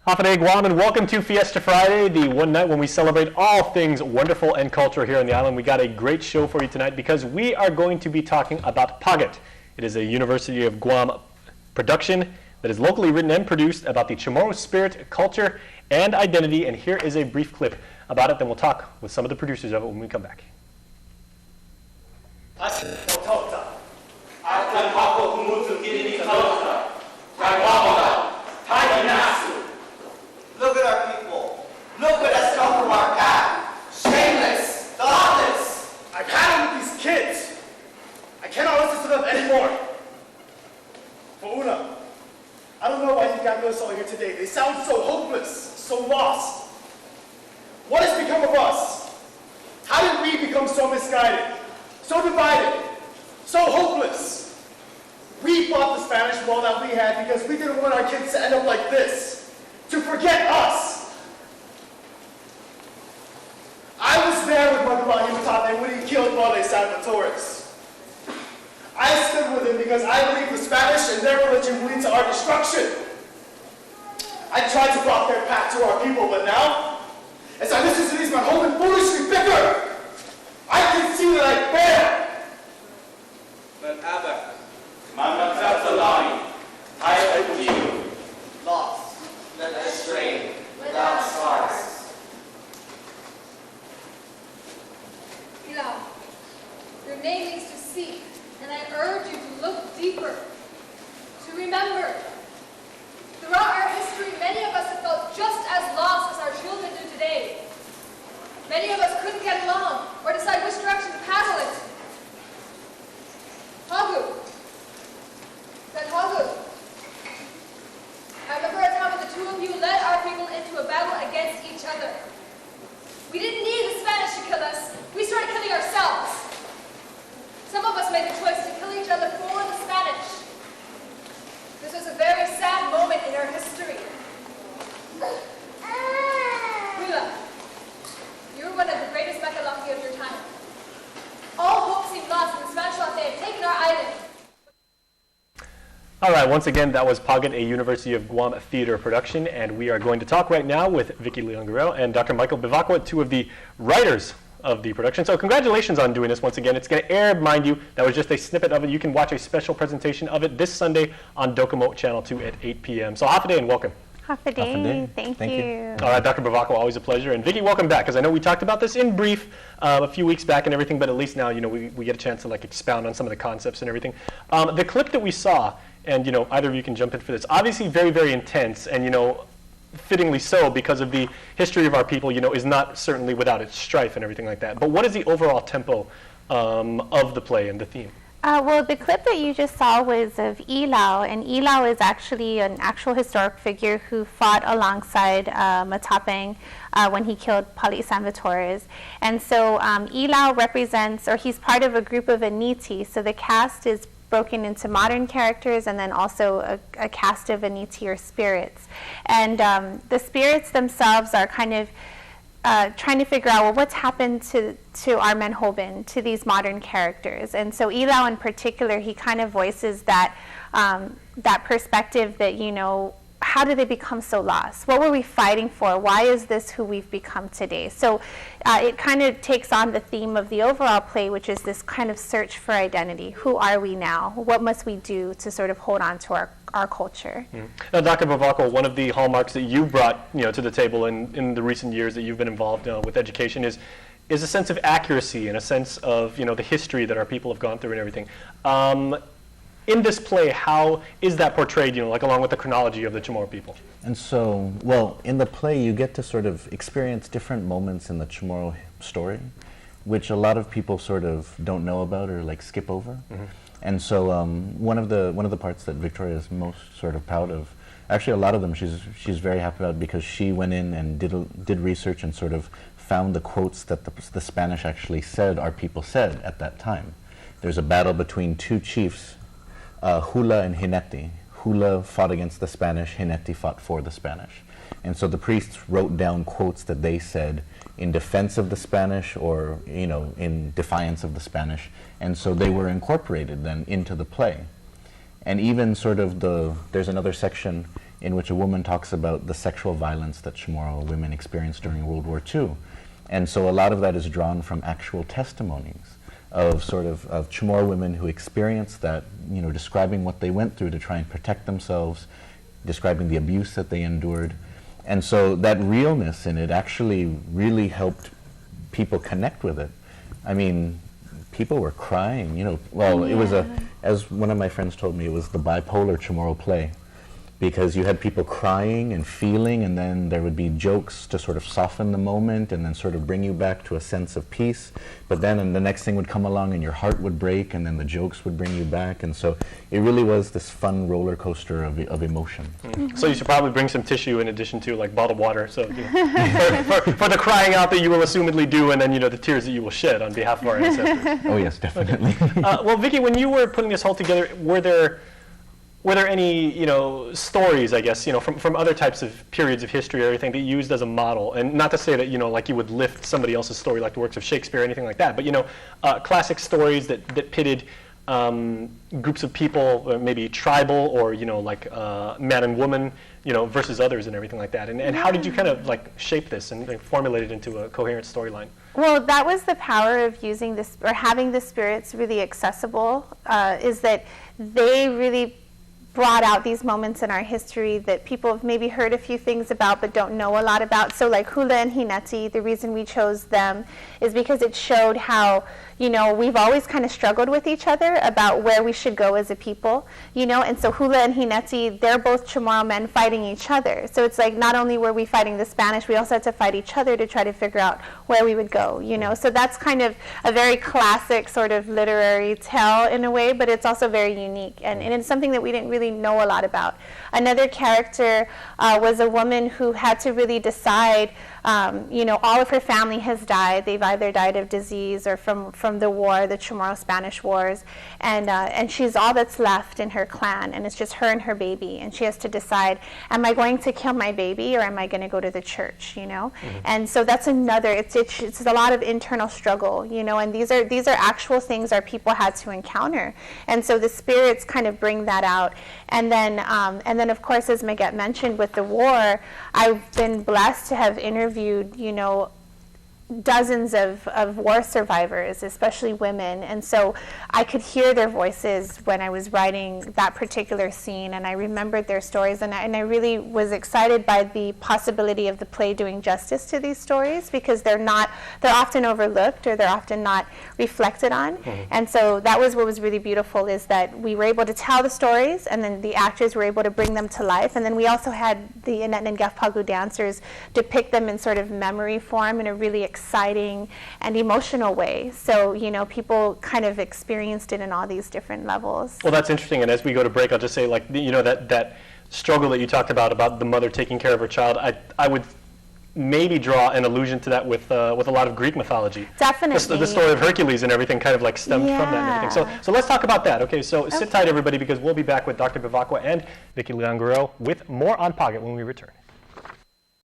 Hafaday Guam, and welcome to Fiesta Friday, the one night when we celebrate all things wonderful and culture here on the island. We got a great show for you tonight because we are going to be talking about Pagat. It is a University of Guam production that is locally written and produced about the Chamorro spirit, culture, and identity. And here is a brief clip about it. Then we'll talk with some of the producers of it when we come back. Look at our people. Look at us come from our path. Shameless, thoughtless. I've had it with these kids. I cannot listen to them anymore. For Una, I don't know why you got us all here today. They sound so hopeless, so lost. What has become of us? How did we become so misguided, so divided, so hopeless? We fought the Spanish war that we had because we didn't want our kids to end up like this. To forget us. I was there with Pagat when he killed Blas and Vince Reyes. I stood with him because I believe the Spanish and their religion will lead to our destruction. I tried to block their path to our people, but now, as I listen to these men holding foolishly bicker, I can see that I failed. But Abba, Mama I owe you. Lost. Led astray, without scars. Pilar, your name means to seek, and I urge you to look deeper, to remember. Throughout our history, many of us have felt just as lost as our children do today. Many of us couldn't get along or decide which direction to paddle in. Hagu. That Hagu. I remember a time when the two of you led our people into a battle against each other. We didn't need the Spanish to kill us. We started killing ourselves. Some of us made the choice to kill each other for the Spanish. This was a very sad moment in our history. Lola, you were one of the greatest Bevacqua of your time. All hope seemed lost in the Spanish thought they had taken our island. All right, once again, that was Pagat, a University of Guam theater production, and we are going to talk right now with Vicky Leon Guerrero and Dr. Michael Bevacqua, two of the writers of the production. So congratulations on doing this once again. It's going to air, mind you, that was just a snippet of it. You can watch a special presentation of it this Sunday on Docomo Channel 2 at 8 p.m. So Hafaday and welcome. Hafaday. Thank you. All right, Dr. Bevacqua, always a pleasure. And Vicky, welcome back, because I know we talked about this in brief a few weeks back and everything, but at least now, we get a chance to expound on some of the concepts and everything. The clip that we saw, and either of you can jump in for this, obviously very, very intense, and fittingly so, because of the history of our people, is not certainly without its strife and everything like that. But what is the overall tempo of the play and the theme? Well, the clip that you just saw was of Ilau, and Ilau is actually an actual historic figure who fought alongside Matapang when he killed Blas and Vince Reyes. And so Ilau represents, or he's part of a group of Aniti, so the cast is broken into modern characters and then also a cast of Aniti or spirits. And the spirits themselves are kind of trying to figure out, well, what's happened to our Manhoban, to these modern characters. And so Ilau in particular, he kind of voices that, that perspective that, how did they become so lost? What were we fighting for? Why is this who we've become today? So it kind of takes on the theme of the overall play, which is this kind of search for identity. Who are we now? What must we do to sort of hold on to our culture? Mm-hmm. Now, Dr. Bevacqua, one of the hallmarks that you brought to the table in the recent years that you've been involved with education is a sense of accuracy and a sense of the history that our people have gone through and everything. In this play, how is that portrayed, along with the chronology of the Chamorro people? And so, well, in the play, you get to sort of experience different moments in the Chamorro story, which a lot of people sort of don't know about or skip over. Mm-hmm. And so, one of the parts that Victoria is most sort of proud of, actually a lot of them she's very happy about, because she went in and did research and sort of found the quotes that the Spanish actually said our people said at that time. There's a battle between two chiefs, Hula and Hineti. Hula fought against the Spanish, Hineti fought for the Spanish. And so the priests wrote down quotes that they said in defense of the Spanish or, in defiance of the Spanish. And so they were incorporated then into the play. And even sort of there's another section in which a woman talks about the sexual violence that Chamorro women experienced during World War II. And so a lot of that is drawn from actual testimonies of of Chamorro women who experienced that, describing what they went through to try and protect themselves, describing the abuse that they endured. And so that realness in it actually really helped people connect with it. I mean, people were crying, It was as one of my friends told me, it was the bipolar Chamorro play, because you had people crying and feeling, and then there would be jokes to sort of soften the moment and then sort of bring you back to a sense of peace. But then the next thing would come along and your heart would break, and then the jokes would bring you back. And so it really was this fun roller coaster of emotion. So you should probably bring some tissue in addition to like bottled water. So for the crying out that you will assumedly do, and then the tears that you will shed on behalf of our ancestors. Oh yes, definitely. Well, Vicky, when you were putting this whole together, were there any, stories, I guess, from other types of periods of history or everything that you used as a model? And not to say that, like you would lift somebody else's story like the works of Shakespeare or anything like that, but, classic stories that pitted groups of people, maybe tribal or, like man and woman, versus others and everything like that. And how did you kind of like shape this and formulate it into a coherent storyline? Well, that was the power of using this, or having the spirits really accessible, is that they really brought out these moments in our history that people have maybe heard a few things about but don't know a lot about. So like Hula and Hineti, the reason we chose them is because it showed how, we've always kind of struggled with each other about where we should go as a people, and so Hula and Hineti, they're both Chamorro men fighting each other. So it's like not only were we fighting the Spanish, we also had to fight each other to try to figure out where we would go, So that's kind of a very classic sort of literary tale in a way, but it's also very unique, and it's something that we didn't really know a lot about. Another character was a woman who had to really decide, all of her family has died. They've either died of disease or from the war, the Chamorro Spanish Wars, and she's all that's left in her clan, and it's just her and her baby, and she has to decide, am I going to kill my baby or am I going to go to the church, And so that's another, it's a lot of internal struggle, and these are actual things our people had to encounter, and so the spirits kind of bring that out. And then of course, as Pagat mentioned, with the war, I've been blessed to have interviewed, dozens of war survivors, especially women, and so I could hear their voices when I was writing that particular scene, and I remembered their stories, and I really was excited by the possibility of the play doing justice to these stories, because they're often overlooked, or they're often not reflected on. And so that was what was really beautiful, is that we were able to tell the stories, and then the actors were able to bring them to life, and then we also had the Inet and Gafpagu dancers depict them in sort of memory form in a really exciting and emotional way. So, people kind of experienced it in all these different levels. Well, that's interesting. And as we go to break, I'll just say, like, that struggle that you talked about the mother taking care of her child, I would maybe draw an allusion to that with a lot of Greek mythology. Definitely. The story of Hercules and everything kind of like stemmed from that and everything. So let's talk about that. Okay, so sit tight, everybody, because we'll be back with Dr. Bevacqua and Vicky Guerrero with more on Pagat when we return.